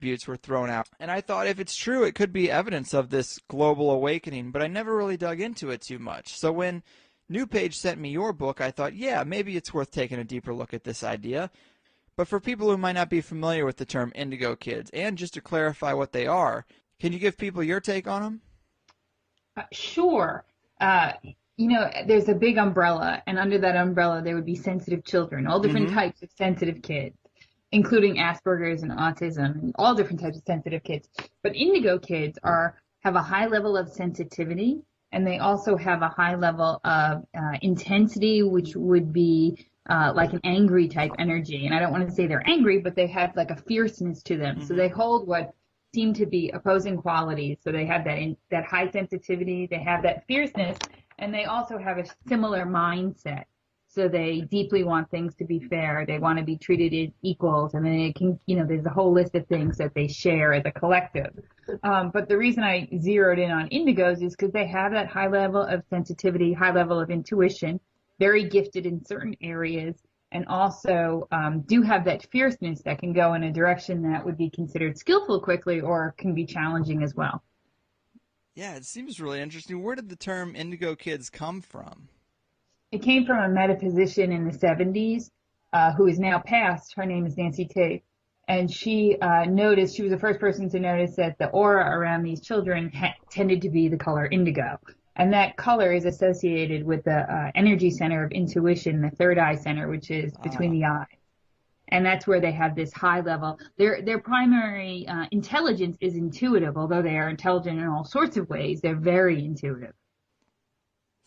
attributes were thrown out. And I thought if it's true, it could be evidence of this global awakening, but I never really dug into it too much. So when NewPage sent me your book, I thought, yeah, maybe it's worth taking a deeper look at this idea. But for people who might not be familiar with the term indigo kids, and just to clarify what they are, can you give people your take on them? Sure. There's a big umbrella, and under that umbrella there would be sensitive children, all different types of sensitive kids, including Asperger's and autism, and all different types of sensitive kids. But indigo kids have a high level of sensitivity, and they also have a high level of intensity, which would be like an angry type energy. And I don't want to say they're angry, but they have like a fierceness to them. So they hold what seem to be opposing qualities. So they have that high sensitivity, they have that fierceness, and they also have a similar mindset. So they deeply want things to be fair. They want to be treated as equals, and then it can, there's a whole list of things that they share as a collective. But the reason I zeroed in on indigos is because they have that high level of sensitivity, high level of intuition, very gifted in certain areas, and also do have that fierceness that can go in a direction that would be considered skillful quickly or can be challenging as well. Yeah, it seems really interesting. Where did the term indigo kids come from? It came from a metaphysician in the 70s who is now passed. Her name is Nancy Tate. And she noticed, she was the first person to notice that the aura around these children tended to be the color indigo. And that color is associated with the energy center of intuition, the third eye center, which is between the eyes. And that's where they have this high level. Their primary intelligence is intuitive, although they are intelligent in all sorts of ways. They're very intuitive.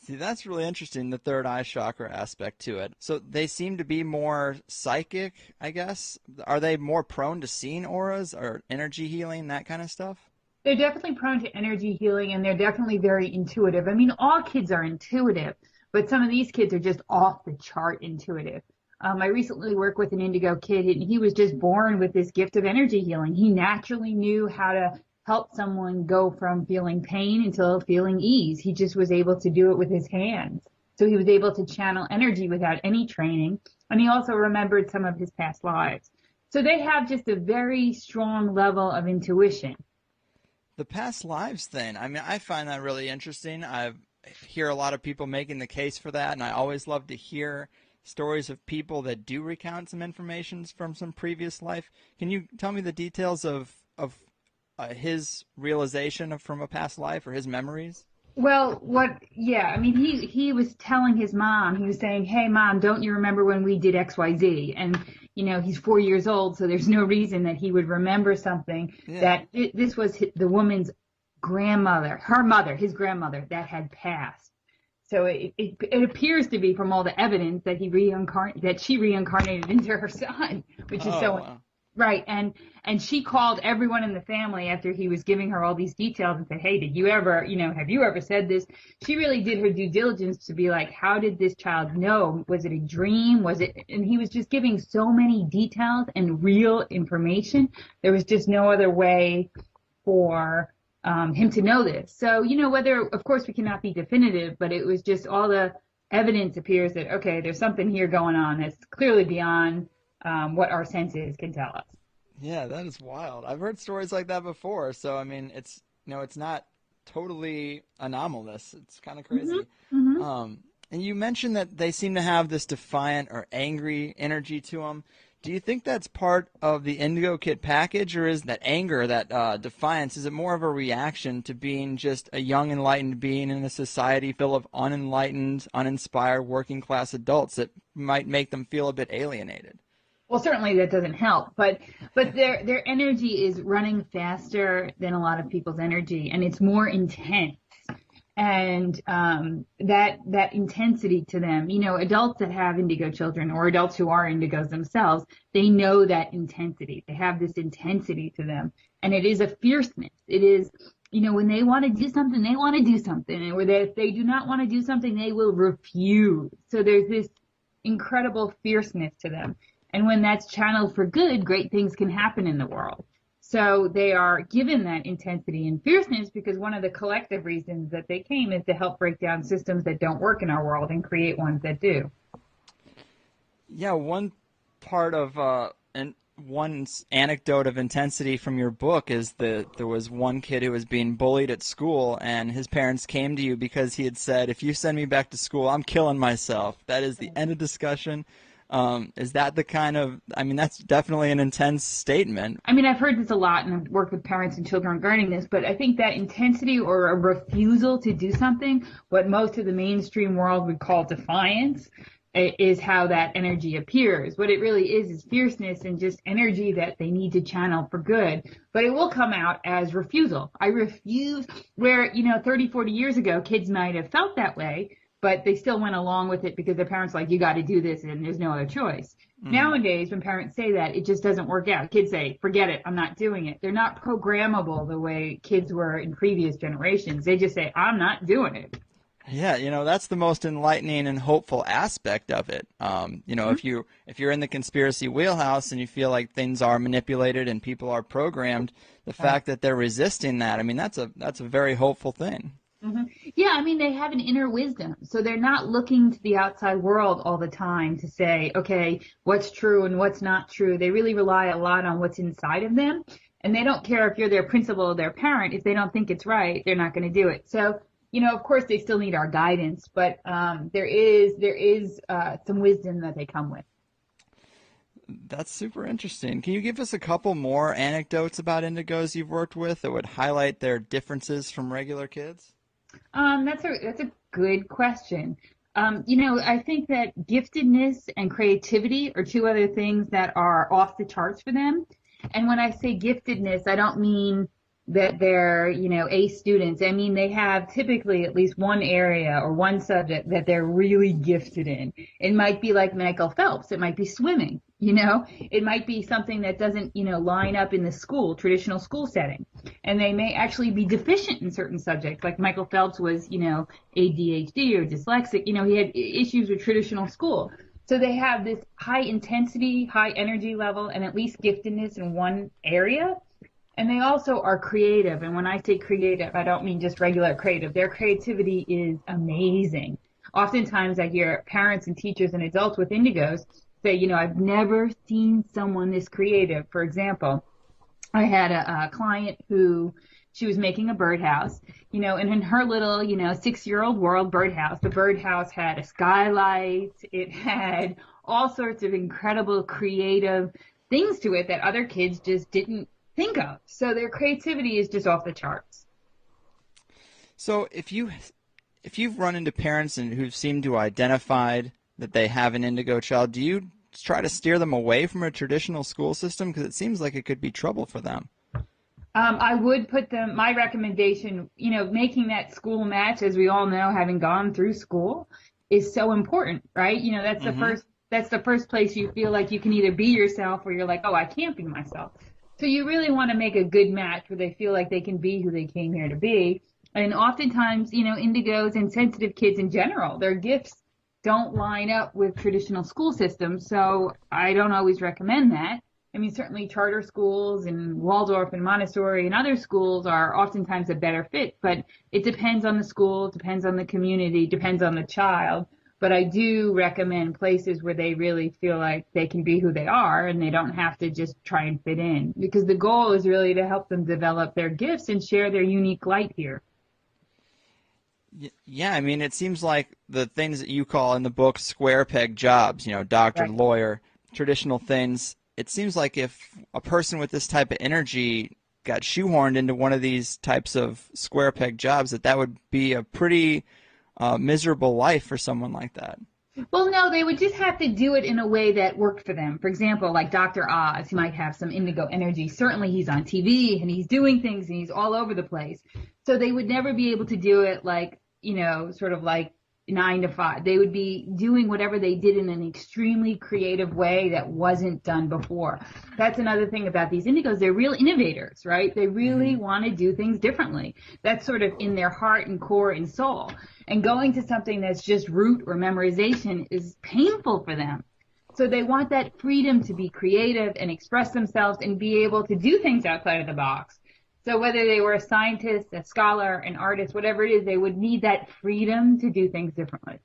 See, that's really interesting, the third eye chakra aspect to it. So they seem to be more psychic, I guess. Are they more prone to seeing auras or energy healing, that kind of stuff? They're definitely prone to energy healing, and they're definitely very intuitive. I mean, all kids are intuitive, but some of these kids are just off the chart intuitive. I recently worked with an indigo kid, and he was just born with this gift of energy healing. He naturally knew how to help someone go from feeling pain until feeling ease. He just was able to do it with his hands. So he was able to channel energy without any training, and he also remembered some of his past lives. So they have just a very strong level of intuition. The past lives thing, I mean, I find that really interesting. I hear a lot of people making the case for that, and I always love to hear stories of people that do recount some information from some previous life. Can you tell me the details of his realization from a past life or his memories? Well, I mean, he was telling his mom, he was saying, hey, Mom, don't you remember when we did XYZ? And, he's 4 years old, so there's no reason that he would remember something that this was the woman's grandmother, his grandmother, that had passed. So it appears to be from all the evidence that she reincarnated into her son, which is wow. Right. And she called everyone in the family after he was giving her all these details and said, hey, did you ever, have you ever said this? She really did her due diligence to be like, how did this child know? Was it a dream? And he was just giving so many details and real information. There was just no other way for him to know this. So, whether, of course, we cannot be definitive, but it was just all the evidence appears that, okay, there's something here going on that's clearly beyond what our senses can tell us. Yeah, that is wild. I've heard stories like that before. So, I mean, it's not totally anomalous. It's kind of crazy. And you mentioned that they seem to have this defiant or angry energy to them. Do you think that's part of the Indigo Kid package, or is that anger, that defiance, is it more of a reaction to being just a young, enlightened being in a society full of unenlightened, uninspired, working-class adults that might make them feel a bit alienated? Well, certainly that doesn't help, but their energy is running faster than a lot of people's energy, and it's more intense. And that intensity to them, adults that have indigo children or adults who are indigos themselves, they know that intensity. They have this intensity to them, and it is a fierceness. It is, when they want to do something, they want to do something, and if they do not want to do something, they will refuse. So there's this incredible fierceness to them. And when that's channeled for good, great things can happen in the world. So they are given that intensity and fierceness because one of the collective reasons that they came is to help break down systems that don't work in our world and create ones that do. Yeah, one part of one anecdote of intensity from your book is that there was one kid who was being bullied at school, and his parents came to you because he had said, "If you send me back to school, I'm killing myself." That is the end of discussion. Is that the kind of, I mean, that's definitely an intense statement. I mean, I've heard this a lot, and I've worked with parents and children regarding this, but I think that intensity or a refusal to do something, what most of the mainstream world would call defiance, is how that energy appears. What it really is fierceness and just energy that they need to channel for good. But it will come out as refusal. I refuse, where, 30, 40 years ago, kids might have felt that way, but they still went along with it because their parents like, you got to do this and there's no other choice. Nowadays, when parents say that, it just doesn't work out. Kids say, forget it, I'm not doing it. They're not programmable the way kids were in previous generations. They just say, I'm not doing it. Yeah, that's the most enlightening and hopeful aspect of it. If you're in the conspiracy wheelhouse and you feel like things are manipulated and people are programmed, the fact that they're resisting that, I mean, that's a very hopeful thing. Mm-hmm. Yeah, I mean, they have an inner wisdom. So they're not looking to the outside world all the time to say, okay, what's true and what's not true. They really rely a lot on what's inside of them. And they don't care if you're their principal or their parent. If they don't think it's right, they're not going to do it. So, of course, they still need our guidance, but there is some wisdom that they come with. That's super interesting. Can you give us a couple more anecdotes about indigos you've worked with that would highlight their differences from regular kids? That's a good question. I think that giftedness and creativity are two other things that are off the charts for them. And when I say giftedness, I don't mean that they're, A students. I mean, they have typically at least one area or one subject that they're really gifted in. It might be like Michael Phelps. It might be swimming, It might be something that doesn't, line up in the traditional school setting. And they may actually be deficient in certain subjects. Like Michael Phelps was, ADHD or dyslexic. He had issues with traditional school. So they have this high intensity, high energy level, and at least giftedness in one area. And they also are creative. And when I say creative, I don't mean just regular creative. Their creativity is amazing. Oftentimes I hear parents and teachers and adults with indigos say, I've never seen someone this creative. For example, I had a client who she was making a birdhouse, and in her little, 6-year-old world birdhouse, the birdhouse had a skylight. It had all sorts of incredible creative things to it that other kids just didn't think of. So their creativity is just off the charts. So if you've run into parents and who've seemed to identified that they have an indigo child, do you try to steer them away from a traditional school system? Because it seems like it could be trouble for them. I would put my recommendation, making that school match, as we all know, having gone through school, is so important, right? That's the first place you feel like you can either be yourself or you're like, oh, I can't be myself. So you really want to make a good match where they feel like they can be who they came here to be. And oftentimes, indigos and sensitive kids in general, their gifts don't line up with traditional school systems. So I don't always recommend that. I mean, certainly charter schools and Waldorf and Montessori and other schools are oftentimes a better fit, but it depends on the school, depends on the community, depends on the child. But I do recommend places where they really feel like they can be who they are and they don't have to just try and fit in, because the goal is really to help them develop their gifts and share their unique light here. Yeah, I mean, it seems like the things that you call in the book square peg jobs, doctor, Right. lawyer, traditional things, it seems like if a person with this type of energy got shoehorned into one of these types of square peg jobs, that would be a pretty miserable life for someone like that. Well, no, they would just have to do it in a way that worked for them. For example, like Dr. Oz, he might have some indigo energy. Certainly he's on TV and he's doing things and he's all over the place. So they would never be able to do it like, sort of like 9 to 5. They would be doing whatever they did in an extremely creative way that wasn't done before. That's another thing about these indigos. They're real innovators, right? They really want to do things differently. That's sort of in their heart and core and soul. And going to something that's just rote or memorization is painful for them. So they want that freedom to be creative and express themselves and be able to do things outside of the box. So whether they were a scientist, a scholar, an artist, whatever it is, they would need that freedom to do things differently.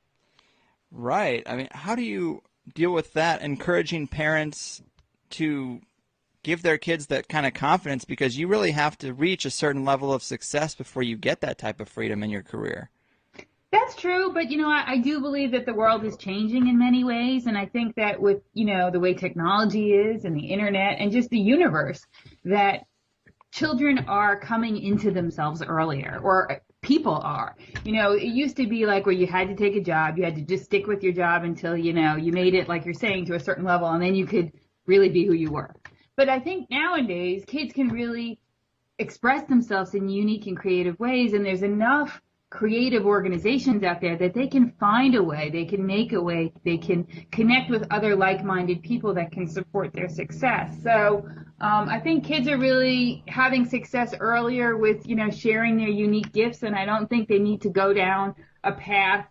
Right. I mean, how do you deal with that, encouraging parents to give their kids that kind of confidence, because you really have to reach a certain level of success before you get that type of freedom in your career. That's true, but I do believe that the world is changing in many ways, and I think that with the way technology is and the internet and just the universe, that children are coming into themselves earlier, or people are. It used to be like where you had to take a job, you had to just stick with your job until you made it, like you're saying, to a certain level, and then you could really be who you were. But I think nowadays kids can really express themselves in unique and creative ways, and there's enough creative organizations out there that they can find a way, they can make a way, they can connect with other like-minded people that can support their success. So I think kids are really having success earlier with, sharing their unique gifts, and I don't think they need to go down a path,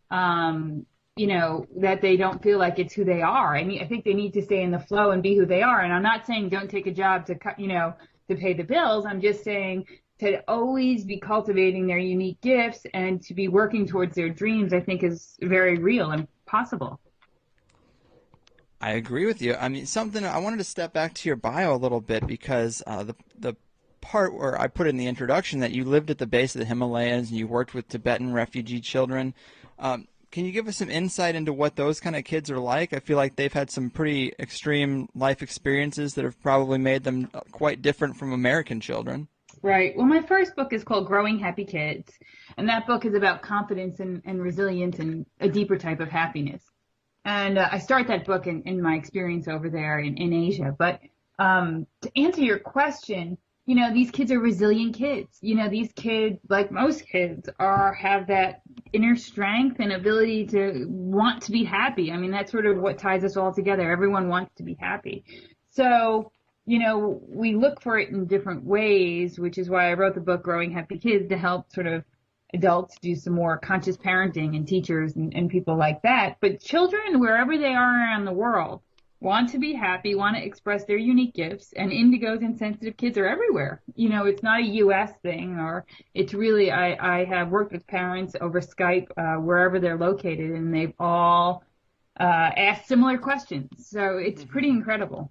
that they don't feel like it's who they are. I mean, I think they need to stay in the flow and be who they are. And I'm not saying don't take a job to to pay the bills. I'm just saying to always be cultivating their unique gifts and to be working towards their dreams, I think is very real and possible. I agree with you. I mean, something I wanted to step back to your bio a little bit, because the part where I put in the introduction that you lived at the base of the Himalayas and you worked with Tibetan refugee children. Can you give us some insight into what those kind of kids are like? I feel like they've had some pretty extreme life experiences that have probably made them quite different from American children. Right. Well, my first book is called Growing Happy Kids, and that book is about confidence and resilience and a deeper type of happiness. And I start that book in my experience over there in Asia. But to answer your question, these kids are resilient kids. These kids, like most kids, have that inner strength and ability to want to be happy. I mean, that's sort of what ties us all together. Everyone wants to be happy. So, we look for it in different ways, which is why I wrote the book Growing Happy Kids, to help sort of adults do some more conscious parenting, and teachers and people like that. But children, wherever they are around the world, want to be happy, want to express their unique gifts, and indigos and sensitive kids are everywhere. It's not a U.S. thing, or it's really, I have worked with parents over Skype wherever they're located, and they've all asked similar questions. So it's pretty incredible.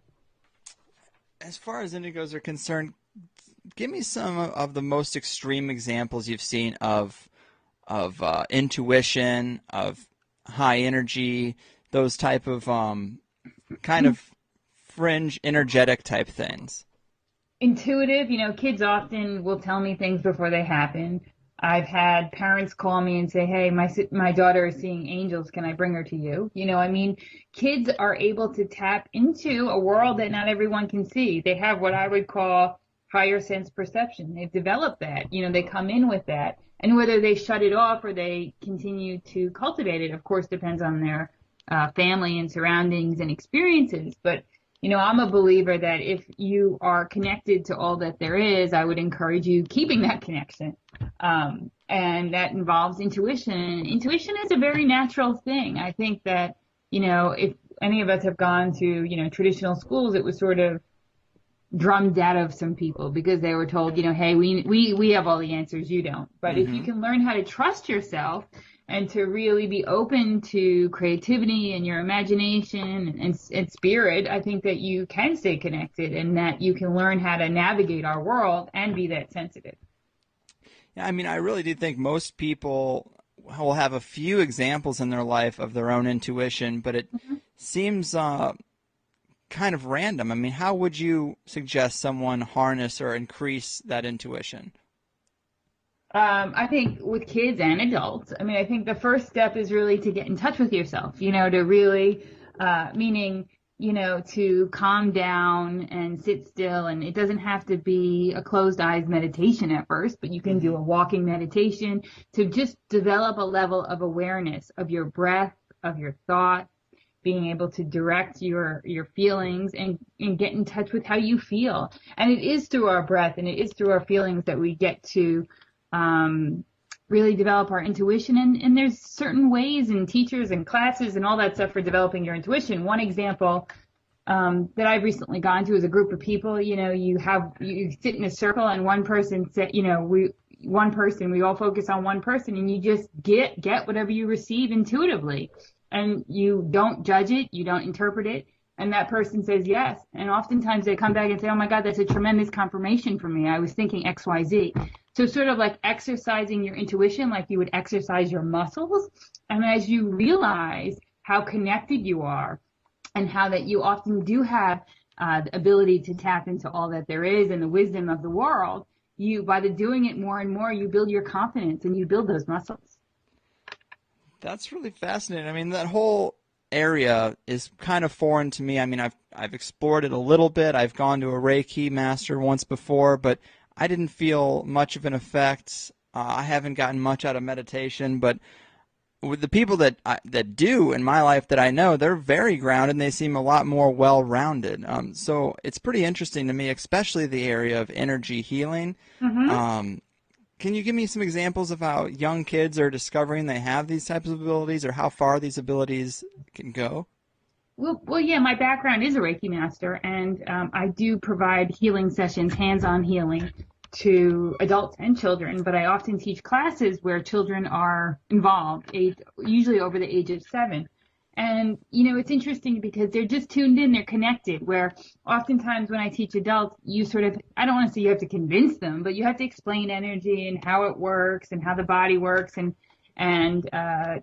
As far as indigos are concerned, give me some of the most extreme examples you've seen of intuition, of high energy, those type of kind of fringe, energetic type things. Intuitive, kids often will tell me things before they happen. I've had parents call me and say, hey, my daughter is seeing angels. Can I bring her to you? Kids are able to tap into a world that not everyone can see. They have what I would call higher sense perception. They've developed that. They come in with that. And whether they shut it off or they continue to cultivate it, of course, depends on their family and surroundings and experiences. But I'm a believer that if you are connected to all that there is, I would encourage you keeping that connection. And that involves intuition. Intuition is a very natural thing. I think that, if any of us have gone to, traditional schools, it was sort of drummed out of some people because they were told, hey, we have all the answers, you don't. But if you can learn how to trust yourself and to really be open to creativity and your imagination and spirit, I think that you can stay connected and that you can learn how to navigate our world and be that sensitive. Yeah, I mean, I really do think most people will have a few examples in their life of their own intuition, but it seems kind of random. I mean, how would you suggest someone harness or increase that intuition? I think with kids and adults, I think the first step is really to get in touch with yourself, to really, meaning, to calm down and sit still. And it doesn't have to be a closed eyes meditation at first, but you can do a walking meditation to just develop a level of awareness of your breath, of your thoughts, being able to direct your feelings and get in touch with how you feel. And it is through our breath and it is through our feelings that we get to really develop our intuition. And there's certain ways and teachers and classes and all that stuff for developing your intuition. One example that I've recently gone to is a group of people. You sit in a circle and one person said, we all focus on one person and you just get whatever you receive intuitively. And you don't judge it, you don't interpret it, And that person says yes. And oftentimes they come back and say, oh my God, that's a tremendous confirmation for me. I was thinking XYZ. So sort of like exercising your intuition, like you would exercise your muscles. And as you realize how connected you are and how that you often do have the ability to tap into all that there is and the wisdom of the world, you, by the doing it more and more, you build your confidence and you build those muscles. That's really fascinating. I mean, that whole area is kind of foreign to me. I mean, I've explored it a little bit. I've gone to a Reiki master once before, but I didn't feel much of an effect. I haven't gotten much out of meditation, but with the people that do in my life that I know, they're very grounded and they seem a lot more well-rounded. So it's pretty interesting to me, especially the area of energy healing. Mm-hmm. Can you give me some examples of how young kids are discovering they have these types of abilities, or how far these abilities can go? Well, yeah, my background is a Reiki master, and I do provide healing sessions, hands-on healing to adults and children, but I often teach classes where children are involved, usually over the age of 7. And, it's interesting because they're just tuned in, they're connected, where oftentimes when I teach adults, you sort of, I don't want to say you have to convince them, but you have to explain energy and how it works and how the body works and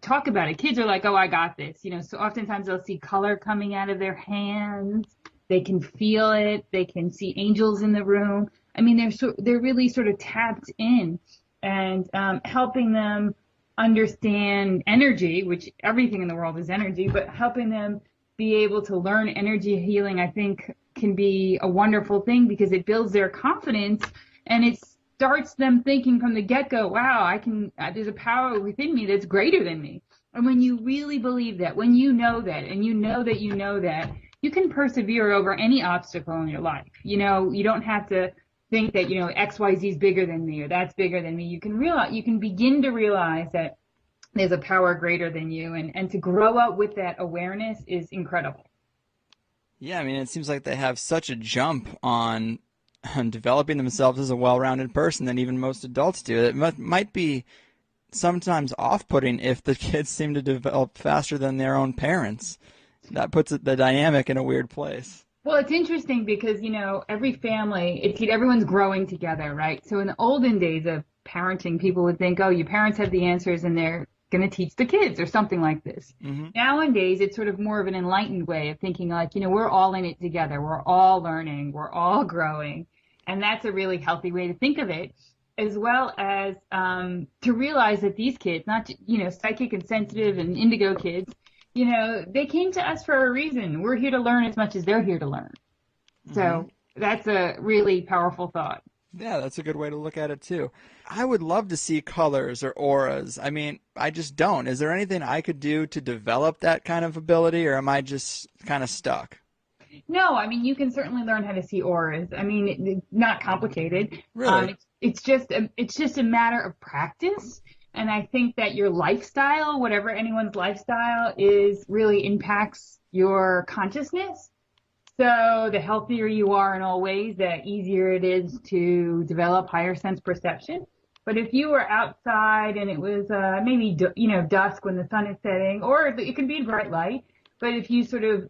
talk about it. Kids are like, oh, I got this, so oftentimes they'll see color coming out of their hands. They can feel it. They can see angels in the room. I mean, they're really sort of tapped in, and helping them understand energy, which everything in the world is energy, but helping them be able to learn energy healing, I think, can be a wonderful thing because it builds their confidence and it starts them thinking from the get-go, wow, there's a power within me that's greater than me. And when you really believe that, when you know that, and you know that you know that, you can persevere over any obstacle in your life. You don't have to think that, XYZ is bigger than me or that's bigger than me. You can begin to realize that there's a power greater than you, and to grow up with that awareness is incredible. Yeah, I mean, it seems like they have such a jump on developing themselves as a well-rounded person than even most adults do. It might be sometimes off-putting if the kids seem to develop faster than their own parents. That puts the dynamic in a weird place. Well, it's interesting because, every family, everyone's growing together, right? So in the olden days of parenting, people would think, oh, your parents have the answers and they're going to teach the kids or something like this. Mm-hmm. Nowadays, it's sort of more of an enlightened way of thinking like, we're all in it together. We're all learning. We're all growing. And that's a really healthy way to think of it, as well as to realize that these kids, not, psychic and sensitive and indigo kids, they came to us for a reason. We're here to learn as much as they're here to learn. Mm-hmm. So that's a really powerful thought. Yeah, that's a good way to look at it, too. I would love to see colors or auras. I mean, I just don't. Is there anything I could do to develop that kind of ability, or am I just kind of stuck? No, I mean, you can certainly learn how to see auras. I mean, it's not complicated. Really? It's just a matter of practice. And I think that your lifestyle, whatever anyone's lifestyle is, really impacts your consciousness. So the healthier you are in all ways, the easier it is to develop higher sense perception. But if you were outside and it was maybe dusk when the sun is setting, or it can be in bright light, but if you sort of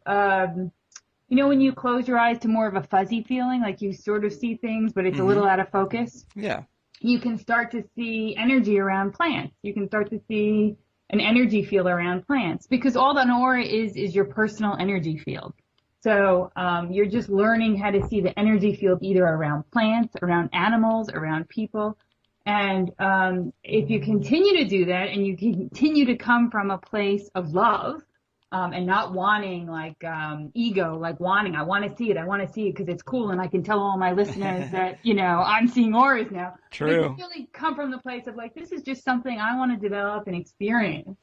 when you close your eyes to more of a fuzzy feeling, like you sort of see things, but it's a little out of focus. Yeah. You can start to see energy around plants. You can start to see an energy field around plants, because all an aura is your personal energy field. So you're just learning how to see the energy field either around plants, around animals, around people. And if you continue to do that and you continue to come from a place of love, and not wanting like ego, like I want to see it because it's cool and I can tell all my listeners that, I'm seeing auras now. True. But if you really come from the place of like, this is just something I want to develop and experience,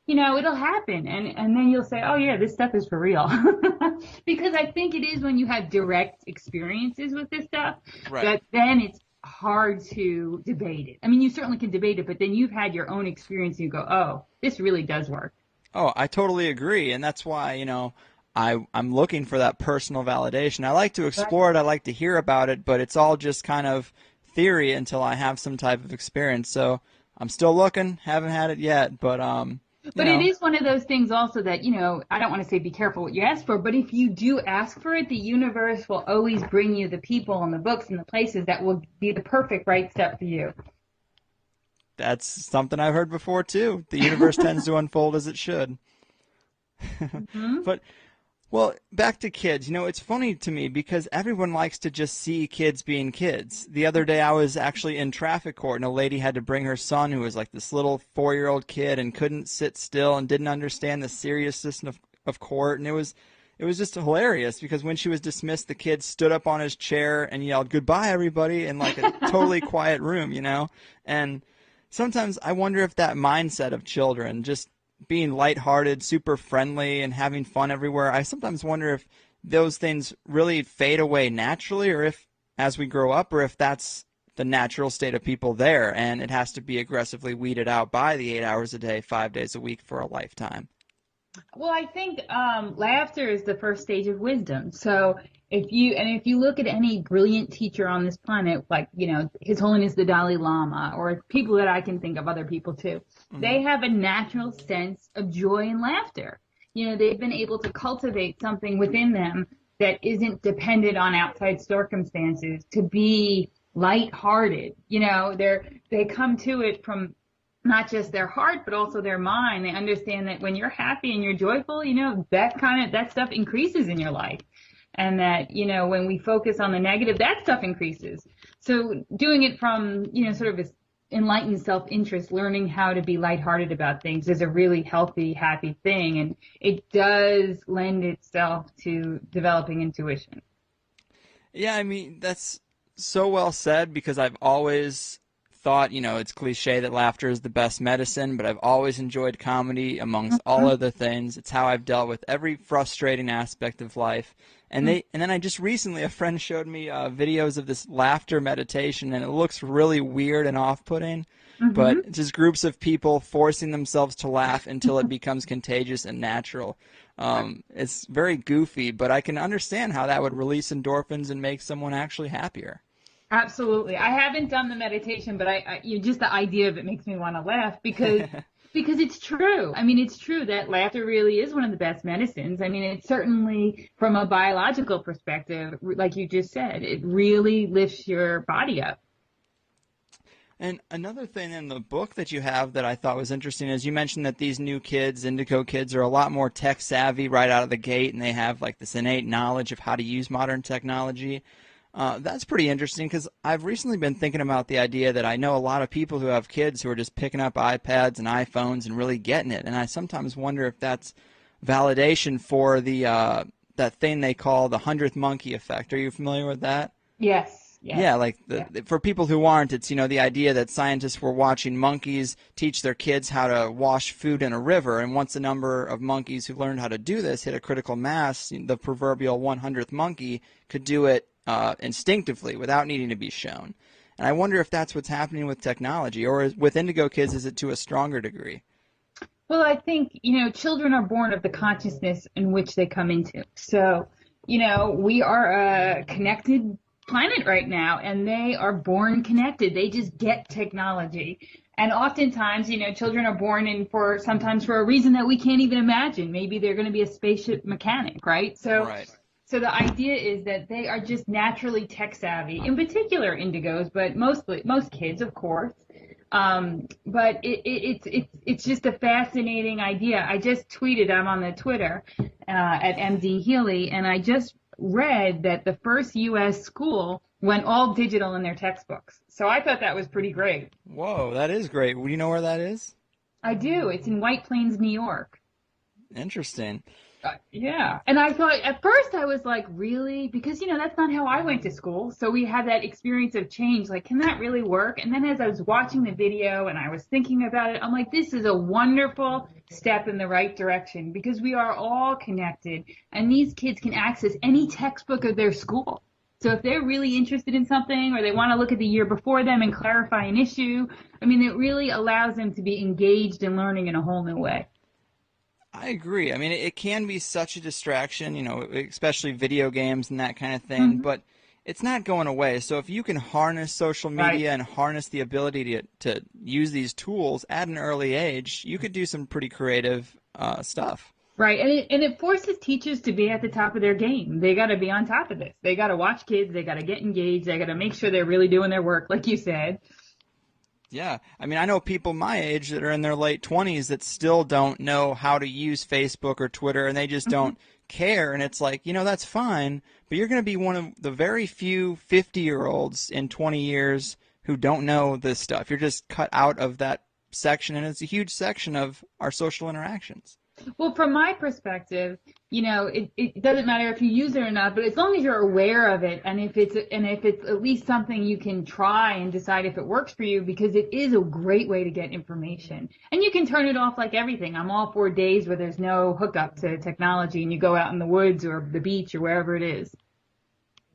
it'll happen. And then you'll say, oh yeah, this stuff is for real. Because I think it is when you have direct experiences with this stuff, right, that then it's hard to debate it. I mean, you certainly can debate it, but then you've had your own experience and you go, oh, this really does work. Oh, I totally agree, and that's why, I'm looking for that personal validation. I like to explore it, I like to hear about it, but it's all just kind of theory until I have some type of experience. So I'm still looking, haven't had it yet, but you But it know, is one of those things also that, I don't want to say be careful what you ask for, but if you do ask for it, the universe will always bring you the people and the books and the places that will be the perfect right step for you. that's something I've heard before too. The universe tends to unfold as it should. Hmm. But well, back to kids. It's funny to me because everyone likes to just see kids being kids. The other day I was actually in traffic court and a lady had to bring her son who was like this little 4-year-old kid and couldn't sit still and didn't understand the seriousness of court. And it was just hilarious because when she was dismissed, the kid stood up on his chair and yelled, "Goodbye, everybody," in like a totally quiet room. And sometimes I wonder if that mindset of children, just being lighthearted, super friendly, and having fun everywhere, I sometimes wonder if those things really fade away naturally, or if as we grow up, or if that's the natural state of people there, and it has to be aggressively weeded out by the 8 hours a day, 5 days a week for a lifetime. Well, I think laughter is the first stage of wisdom. So if you look at any brilliant teacher on this planet, like His Holiness the Dalai Lama, or people that I can think of, other people too, Hmm. they have a natural sense of joy and laughter. They've been able to cultivate something within them that isn't dependent on outside circumstances to be lighthearted. They come to it from not just their heart, but also their mind. They understand that when you're happy and you're joyful, that stuff increases in your life. And that, when we focus on the negative, that stuff increases. So doing it from, sort of this enlightened self-interest, learning how to be lighthearted about things is a really healthy, happy thing. And it does lend itself to developing intuition. Yeah, I mean, that's so well said because I've always thought, it's cliche that laughter is the best medicine, but I've always enjoyed comedy amongst all Mhm. other things. It's how I've dealt with every frustrating aspect of life. And then I just recently, a friend showed me videos of this laughter meditation, and it looks really weird and off-putting, but Mhm. it's just groups of people forcing themselves to laugh until it becomes contagious and natural. It's very goofy, but I can understand how that would release endorphins and make someone actually happier. Absolutely. I haven't done the meditation, but just the idea of it makes me want to laugh because it's true. I mean, it's true that laughter really is one of the best medicines. I mean, it's certainly from a biological perspective, like you just said, it really lifts your body up. And another thing in the book that you have that I thought was interesting is you mentioned that these new kids, Indigo kids, are a lot more tech savvy right out of the gate, and they have like this innate knowledge of how to use modern technology. That's pretty interesting because I've recently been thinking about the idea that I know a lot of people who have kids who are just picking up iPads and iPhones and really getting it, and I sometimes wonder if that's validation for the that thing they call the 100th monkey effect. Are you familiar with that? Yes, Yeah, yes. like Yeah. for people who aren't, it's the idea that scientists were watching monkeys teach their kids how to wash food in a river, and once the number of monkeys who learned how to do this hit a critical mass, the proverbial 100th monkey could do it instinctively without needing to be shown. And I wonder if that's what's happening with technology, or with Indigo kids, is it to a stronger degree? Well, I think, children are born of the consciousness in which they come into. So, we are a connected planet right now, and they are born connected. They just get technology. And oftentimes, children are born in sometimes for a reason that we can't even imagine. Maybe they're going to be a spaceship mechanic, right? So, Right. so the idea is that they are just naturally tech savvy, in particular indigos, but most kids, of course. But it's just a fascinating idea. I just tweeted, I'm on the Twitter at MD Healy, and I just read that the first U.S. school went all digital in their textbooks. So I thought that was pretty great. Whoa, that is great. Do you know where that is? I do. It's in White Plains, New York. Interesting. Yeah. And I thought at first I was like, really? Because, that's not how I went to school. So we had that experience of change. Like, can that really work? And then as I was watching the video and I was thinking about it, I'm like, this is a wonderful step in the right direction because we are all connected and these kids can access any textbook of their school. So if they're really interested in something or they want to look at the year before them and clarify an issue, I mean, it really allows them to be engaged in learning in a whole new way. I agree. I mean, it can be such a distraction, especially video games and that kind of thing. Hmm. But it's not going away. So if you can harness social Right. media and harness the ability to use these tools at an early age, you could do some pretty creative stuff. Right. And it forces teachers to be at the top of their game. They got to be on top of this. They got to watch kids. They got to get engaged. They got to make sure they're really doing their work, like you said. Yeah. I mean, I know people my age that are in their late 20s that still don't know how to use Facebook or Twitter, and they just Mhm. don't care. And it's like, that's fine, but you're going to be one of the very few 50-year-olds in 20 years who don't know this stuff. You're just cut out of that section, and it's a huge section of our social interactions. Well, from my perspective, it doesn't matter if you use it or not, but as long as you're aware of it, and if it's at least something you can try and decide if it works for you, because it is a great way to get information. And you can turn it off like everything. I'm all for days where there's no hookup to technology and you go out in the woods or the beach or wherever it is.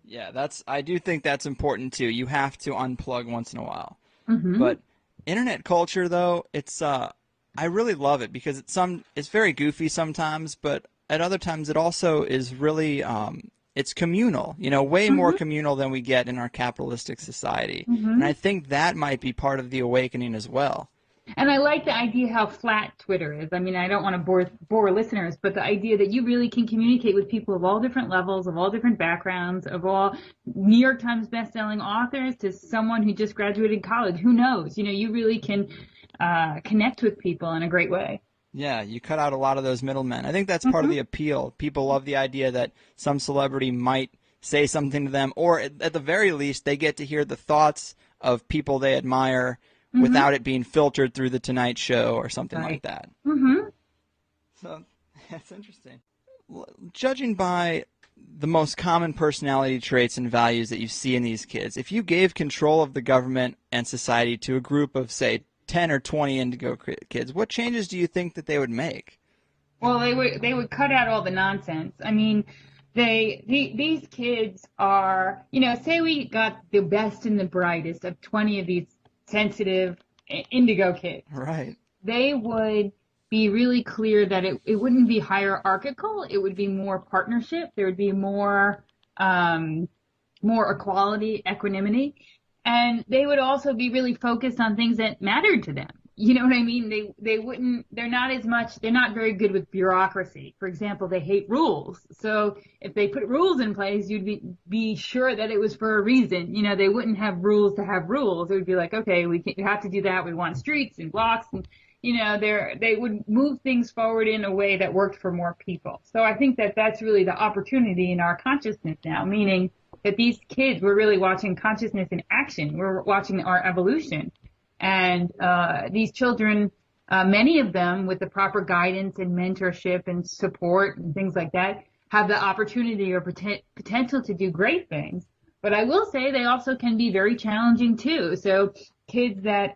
Yeah, I do think that's important too. You have to unplug once in a while. Hmm. But internet culture, though, I really love it because it's very goofy sometimes, but at other times it also is really it's communal. Way more Hmm. communal than we get in our capitalistic society, and I Hmm. think that might be part of the awakening as well. And I like the idea how flat Twitter is. I mean, I don't want to bore listeners, but the idea that you really can communicate with people of all different levels, of all different backgrounds, of all New York Times bestselling authors to someone who just graduated college. Who knows? You really can connect with people in a great way. Yeah, you cut out a lot of those middlemen. I think that's part of Hmm. the appeal. People love the idea that some celebrity might say something to them, or at the very least, they get to hear the thoughts of people they admire Hmm. without it being filtered through the Tonight Show or something like Right. that. Hmm. So that's interesting. Judging by the most common personality traits and values that you see in these kids, if you gave control of the government and society to a group of, say, 10 or 20 indigo kids, what changes do you think that they would make? Well, they would cut out all the nonsense. I mean, these kids are, say we got the best and the brightest of 20 of these sensitive indigo kids. Right. They would be really clear that it wouldn't be hierarchical. It would be more partnership. There would be um, more equality, equanimity, and they would also be really focused on things that mattered to them. You know what I mean? They wouldn't. They're not as much. They're not very good with bureaucracy. For example, they hate rules. So if they put rules in place, you'd be sure that it was for a reason. They wouldn't have rules to have rules. It would be like, okay, we have to do that. We want streets and blocks, and they would move things forward in a way that worked for more people. So I think that that's really the opportunity in our consciousness now, meaning that these kids, we're really watching consciousness in action. We're watching our evolution. And these children, many of them with the proper guidance and mentorship and support and things like that, have the opportunity or potential to do great things. But I will say they also can be very challenging too. So kids that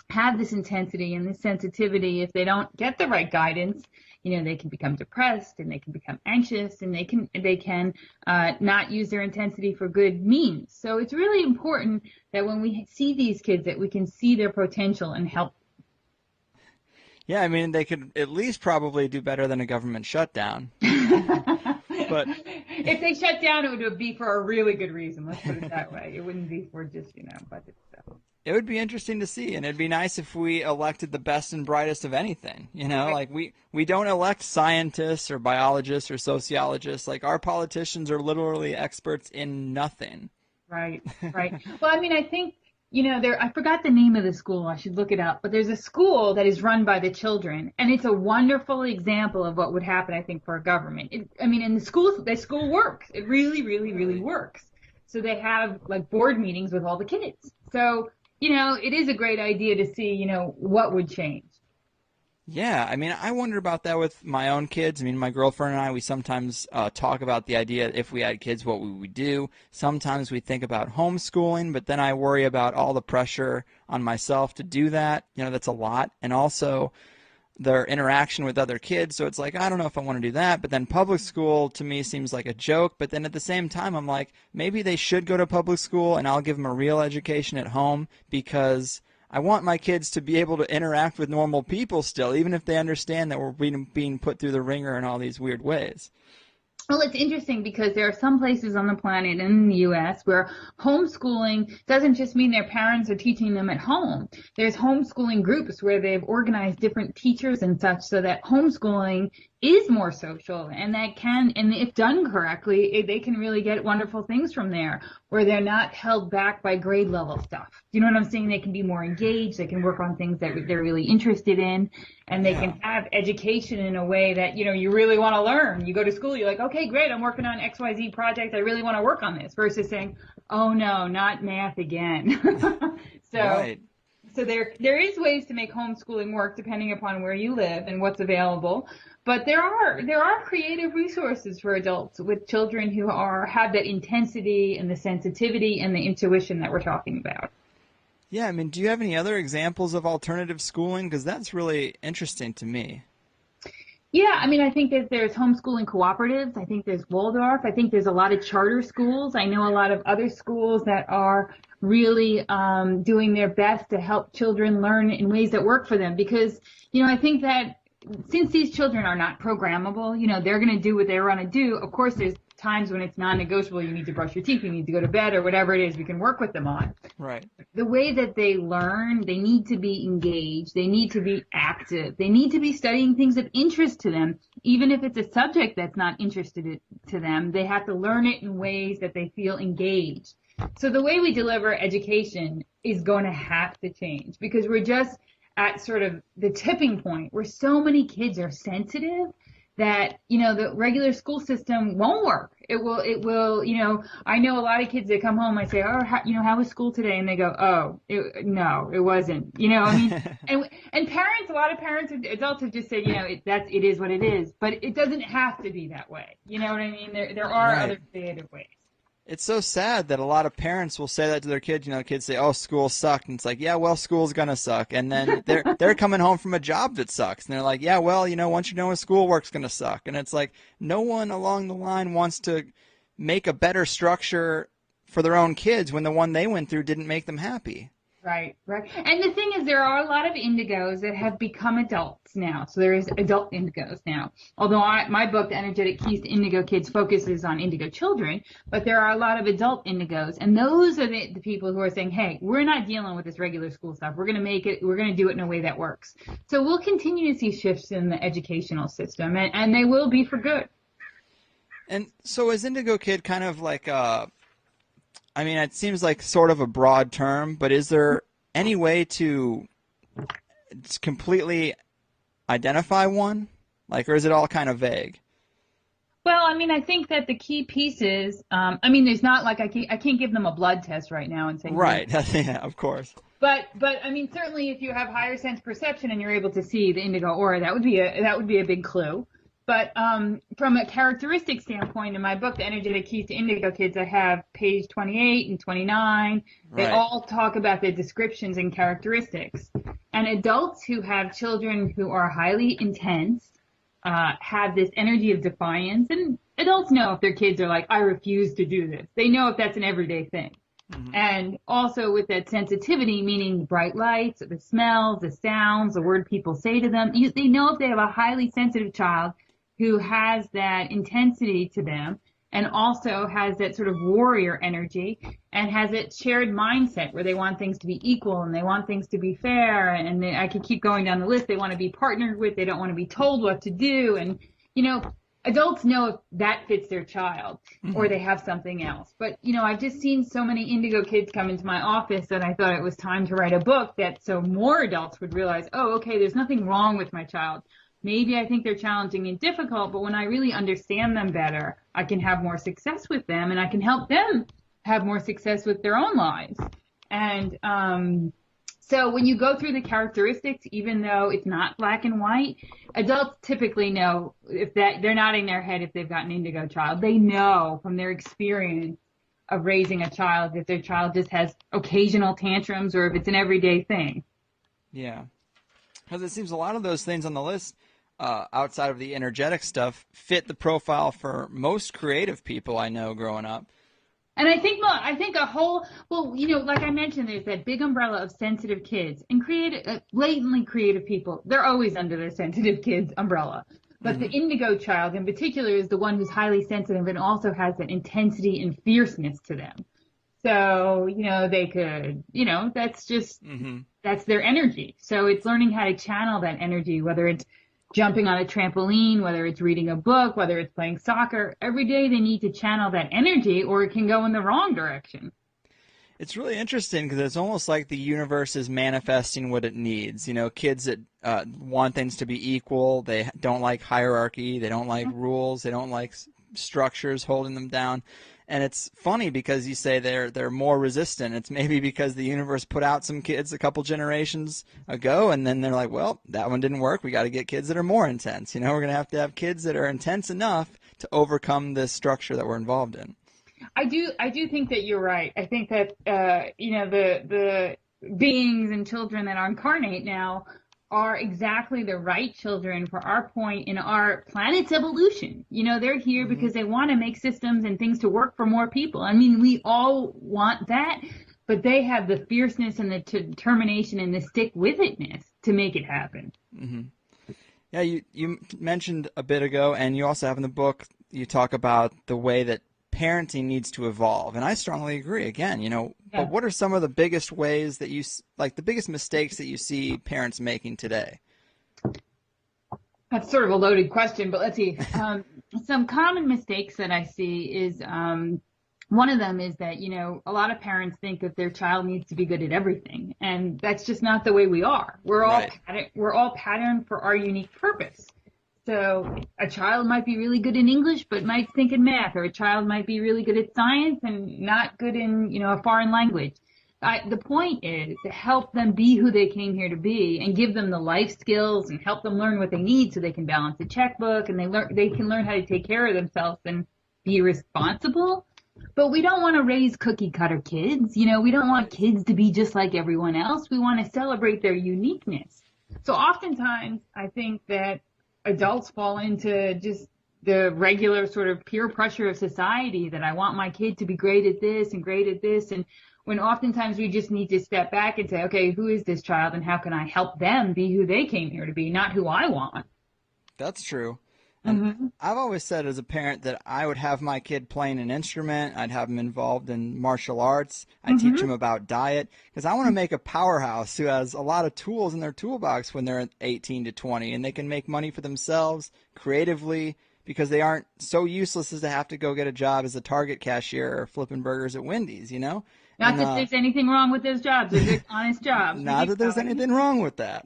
have this intensity and this sensitivity, if they don't get the right guidance, they can become depressed and they can become anxious and they can not use their intensity for good means. So it's really important that when we see these kids that we can see their potential and help. Yeah, I mean, they could at least probably do better than a government shutdown. But If they shut down, it would be for a really good reason. Let's put it that way. It wouldn't be for just, budget stuff. it would be interesting to see, and it'd be nice if we elected the best and brightest of anything. Right. Like we don't elect scientists or biologists or sociologists. Like our politicians are literally experts in nothing. Right, right. Well, I mean, I think, I forgot the name of the school. I should look it up. But there's a school that is run by the children, and it's a wonderful example of what would happen, I think, for a government. I mean, in the school works. It really, really, really Really? works. So they have like board meetings with all the kids. So, it is a great idea to see, what would change. Yeah, I mean, I wonder about that with my own kids. I mean, my girlfriend and I, we sometimes talk about the idea if we had kids, what we would do. Sometimes we think about homeschooling, but then I worry about all the pressure on myself to do that. That's a lot. And also their interaction with other kids. So it's like, I don't know if I want to do that. But then public school to me seems like a joke. But then at the same time, I'm like, maybe they should go to public school and I'll give them a real education at home because I want my kids to be able to interact with normal people still, even if they understand that we're being put through the ringer in all these weird ways. Well, it's interesting because there are some places on the planet in the U.S. where homeschooling doesn't just mean their parents are teaching them at home. There's homeschooling groups where they've organized different teachers and such so that homeschooling is more social, and that can, and if done correctly, they can really get wonderful things from there, where they're not held back by grade level stuff. Do you know what I'm saying? They can be more engaged, they can work on things that they're really interested in, and they can have education in a way that, you know, you really want to learn. You go to school, you're like, okay, great, I'm working on XYZ project, I really want to work on this, versus saying, oh no, not math again. So Right. so there is ways to make homeschooling work depending upon where you live and what's available. But there are creative resources for adults with children who have that intensity and the sensitivity and the intuition that we're talking about. Yeah, I mean, do you have any other examples of alternative schooling? Because that's really interesting to me. Yeah, I mean, I think that there's homeschooling cooperatives. I think there's Waldorf. I think there's a lot of charter schools. I know a lot of other schools that are really doing their best to help children learn in ways that work for them. Because, you know, I think that since these children are not programmable, you know, they're going to do what they want to do. Of course, there's times when it's non-negotiable. You need to brush your teeth, you need to go to bed, or whatever it is we can work with them on. Right. The way that they learn, they need to be engaged, they need to be active, they need to be studying things of interest to them. Even if it's a subject that's not interested to them, they have to learn it in ways that they feel engaged. So the way we deliver education is going to have to change, because we're just at sort of the tipping point where so many kids are sensitive that, you know, the regular school system won't work. It will, you know, I know a lot of kids that come home, I say, oh, how was school today? And they go, oh, no, it wasn't, you know, I mean, and parents, a lot of parents, adults have just said, you know, it is what it is, but it doesn't have to be that way. You know what I mean? There are other creative ways. It's so sad that a lot of parents will say that to their kids. You know, kids say, "Oh, school sucked," and it's like, "Yeah, well, school's gonna suck." And then they're coming home from a job that sucks, and they're like, "Yeah, well, you know, once you know when schoolwork's gonna suck." And it's like no one along the line wants to make a better structure for their own kids when the one they went through didn't make them happy. Right, right. And the thing is, there are a lot of indigos that have become adults now. So there is adult indigos now. Although my book, The Energetic Keys to Indigo Kids, focuses on indigo children, but there are a lot of adult indigos. And those are the people who are saying, hey, we're not dealing with this regular school stuff. We're going to do it in a way that works. So we'll continue to see shifts in the educational system, and they will be for good. And so is Indigo Kid kind of like I mean, it seems like sort of a broad term, but is there any way to completely identify one? Like, or is it all kind of vague? Well, I mean, I think that the key pieces, I mean, there's not like I can't give them a blood test right now and say, right. Yeah, of course. But I mean, certainly if you have higher sense perception and you're able to see the indigo aura, that would be a big clue. But from a characteristic standpoint, in my book, The Energetic Keys to Indigo Kids, I have page 28 and 29. They all talk about their descriptions and characteristics. And adults who have children who are highly intense have this energy of defiance. And adults know if their kids are like, I refuse to do this. They know if that's an everyday thing. Mm-hmm. And also with that sensitivity, meaning the bright lights, the smells, the sounds, the word people say to them, they know if they have a highly sensitive child who has that intensity to them and also has that sort of warrior energy and has that shared mindset where they want things to be equal and they want things to be fair, and I could keep going down the list. They want to be partnered with, they don't want to be told what to do, and, you know, adults know if that fits their child or they have something else. But, you know, I've just seen so many indigo kids come into my office that I thought it was time to write a book that so more adults would realize, oh, okay, there's nothing wrong with my child. Maybe I think they're challenging and difficult, but when I really understand them better, I can have more success with them and I can help them have more success with their own lives. And so when you go through the characteristics, even though it's not black and white, adults typically know if they're nodding their head if they've got an indigo child. They know from their experience of raising a child if their child just has occasional tantrums or if it's an everyday thing. Yeah. Because it seems a lot of those things on the list outside of the energetic stuff fit the profile for most creative people I know growing up. And I think well, you know, like I mentioned, there's that big umbrella of sensitive kids and blatantly creative people. They're always under the sensitive kids umbrella. But the indigo child in particular is the one who's highly sensitive and also has an intensity and fierceness to them. So, they could, that's just, that's their energy. So it's learning how to channel that energy, whether it's jumping on a trampoline, whether it's reading a book, whether it's playing soccer. Every day they need to channel that energy or it can go in the wrong direction. It's really interesting because it's almost like the universe is manifesting what it needs. Kids that want things to be equal, they don't like hierarchy, they don't like rules, they don't like structures holding them down. And it's funny because you say they're more resistant. It's maybe because the universe put out some kids a couple generations ago, and then they're like, well, that one didn't work. We got to get kids that are more intense. We're going to have kids that are intense enough to overcome this structure that we're involved in. I do think that you're right. I think that the beings and children that are incarnate now are exactly the right children for our point in our planet's evolution. They're here because they want to make systems and things to work for more people. I mean, we all want that, but they have the fierceness and the determination and the stick-with-itness to make it happen. Mm-hmm. Yeah, you mentioned a bit ago, and you also have in the book, you talk about the way that parenting needs to evolve, and I strongly agree. Again, but what are some of the biggest ways that the biggest mistakes that you see parents making today? That's sort of a loaded question, but let's see. Some common mistakes that I see is one of them is that a lot of parents think that their child needs to be good at everything, and that's just not the way we are. We're all patterned for our unique purpose. So a child might be really good in English, but might stink in math, or a child might be really good at science and not good in, a foreign language. The point is to help them be who they came here to be and give them the life skills and help them learn what they need so they can balance a checkbook and they can learn how to take care of themselves and be responsible. But we don't want to raise cookie cutter kids. We don't want kids to be just like everyone else. We want to celebrate their uniqueness. So oftentimes I think that adults fall into just the regular sort of peer pressure of society that I want my kid to be great at this and great at this. And when oftentimes we just need to step back and say, okay, who is this child and how can I help them be who they came here to be, not who I want? That's true. And I've always said as a parent that I would have my kid playing an instrument. I'd have him involved in martial arts. I'd teach him about diet because I want to make a powerhouse who has a lot of tools in their toolbox when they're 18 to 20, and they can make money for themselves creatively because they aren't so useless as to have to go get a job as a Target cashier or flipping burgers at Wendy's, Not that there's anything wrong with those jobs. They're honest jobs. Not that there's anything wrong with that.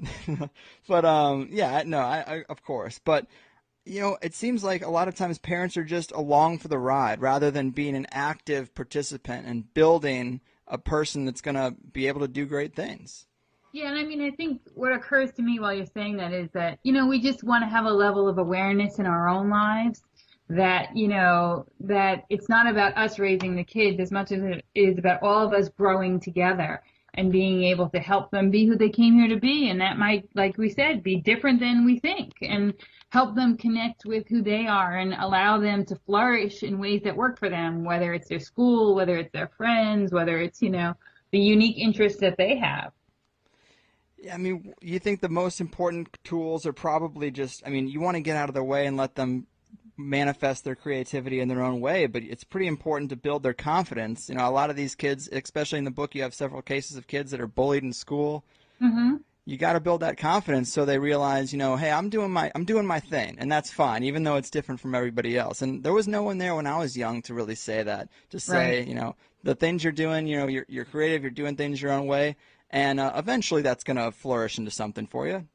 But, I of course. But, it seems like a lot of times parents are just along for the ride rather than being an active participant and building a person that's going to be able to do great things. Yeah, and I think what occurs to me while you're saying that is that, we just want to have a level of awareness in our own lives that, that it's not about us raising the kids as much as it is about all of us growing together and being able to help them be who they came here to be. And that might, like we said, be different than we think, and help them connect with who they are and allow them to flourish in ways that work for them, whether it's their school, whether it's their friends, whether it's, the unique interests that they have. Yeah, you think the most important tools are probably just, you want to get out of their way and let them manifest their creativity in their own way, but it's pretty important to build their confidence. A lot of these kids, especially in the book, you have several cases of kids that are bullied in school. You got to build that confidence so they realize, hey, I'm doing my thing, and that's fine, even though it's different from everybody else. And there was no one there when I was young to really say that, to say, right. The things you're doing, you're creative, you're doing things your own way, and eventually that's going to flourish into something for you.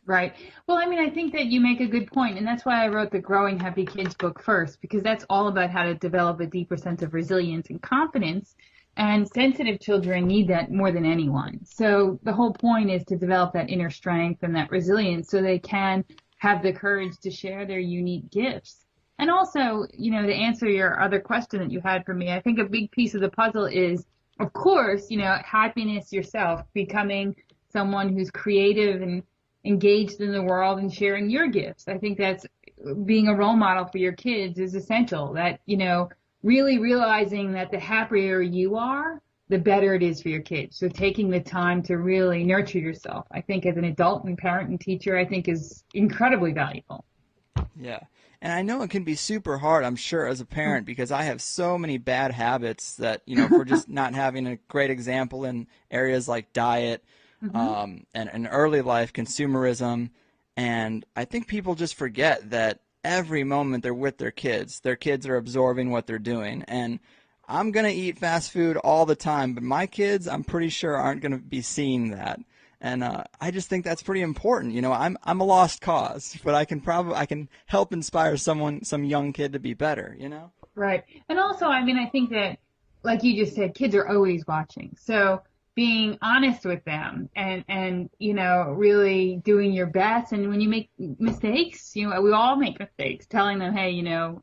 Right. Well, I think that you make a good point, and that's why I wrote the Growing Happy Kids book first, because that's all about how to develop a deeper sense of resilience and confidence. And sensitive children need that more than anyone. So the whole point is to develop that inner strength and that resilience so they can have the courage to share their unique gifts. And also, to answer your other question that you had for me, I think a big piece of the puzzle is, of course, happiness yourself, becoming someone who's creative and engaged in the world and sharing your gifts. I think that's being a role model for your kids is essential. That, really realizing that the happier you are, the better it is for your kids. So taking the time to really nurture yourself, I think as an adult and parent and teacher, I think is incredibly valuable. Yeah. And I know it can be super hard, I'm sure, as a parent, because I have so many bad habits that, for just not having a great example in areas like diet, Mm-hmm. and early life consumerism. And I think people just forget that every moment they're with their kids are absorbing what they're doing. And I'm going to eat fast food all the time, but my kids, I'm pretty sure, aren't going to be seeing that. And I just think that's pretty important. I'm a lost cause, but I can help inspire some young kid to be better. Right. And also, I mean, I think that, like you just said, kids are always watching. So being honest with them and, really doing your best. And when you make mistakes, we all make mistakes, telling them, hey,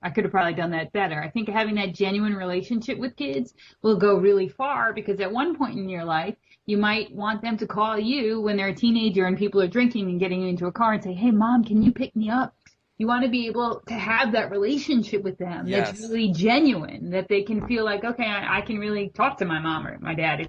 I could have probably done that better. I think having that genuine relationship with kids will go really far, because at one point in your life, you might want them to call you when they're a teenager and people are drinking and getting into a car and say, hey, mom, can you pick me up? You want to be able to have that relationship with them that's Yes. really genuine, that they can feel like, okay, I can really talk to my mom or my dad.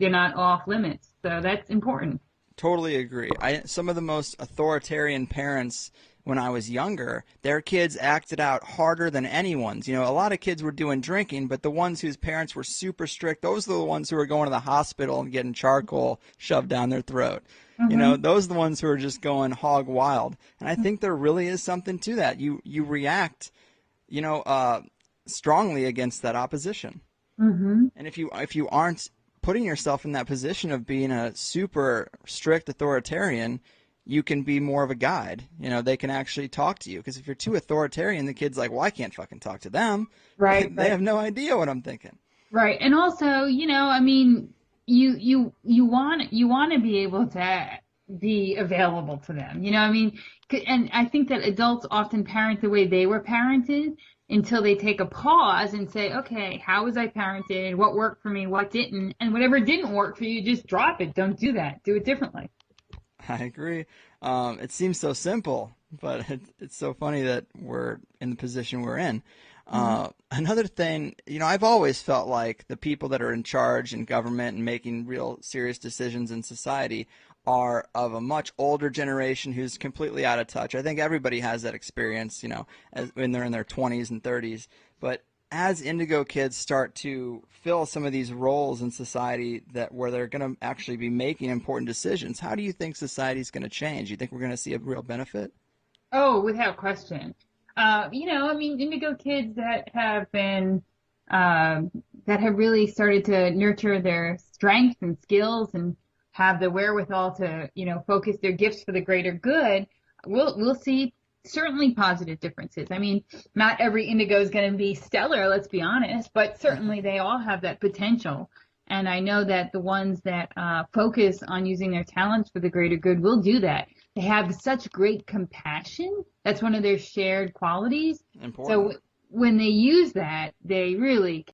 They're not off limits. So that's important. Totally agree. Some of the most authoritarian parents when I was younger, their kids acted out harder than anyone's. A lot of kids were doing drinking, but the ones whose parents were super strict, those are the ones who were going to the hospital and getting charcoal shoved down their throat. Mm-hmm. Those are the ones who are just going hog wild. And I think there really is something to that. You react, you know, uh, strongly against that opposition. Mm-hmm. And if you aren't putting yourself in that position of being a super strict authoritarian, you can be more of a guide. They can actually talk to you. Because if you're too authoritarian, the kid's like, well, I can't fucking talk to them. Right, They right. have no idea what I'm thinking. Right. And also, I mean, you want to be able to be available to them. I mean, and I think that adults often parent the way they were parented until they take a pause and say, okay, how was I parented? What worked for me? What didn't? And whatever didn't work for you, just drop it. Don't do that. Do it differently. I agree. It seems so simple, but it's so funny that we're in the position we're in. Mm-hmm. Another thing, I've always felt like the people that are in charge in government and making real serious decisions in society are of a much older generation who's completely out of touch. I think everybody has that experience, when they're in their 20s and 30s. But as Indigo kids start to fill some of these roles in society where they're going to actually be making important decisions, how do you think society's going to change? You think we're going to see a real benefit? Oh, without question. I mean, indigo kids that have really started to nurture their strengths and skills and have the wherewithal to, focus their gifts for the greater good, we'll see certainly positive differences. I mean, not every indigo is going to be stellar, let's be honest, but certainly they all have that potential. And I know that the ones that focus on using their talents for the greater good will do that. They have such great compassion. That's one of their shared qualities. So Important. when they use that, they really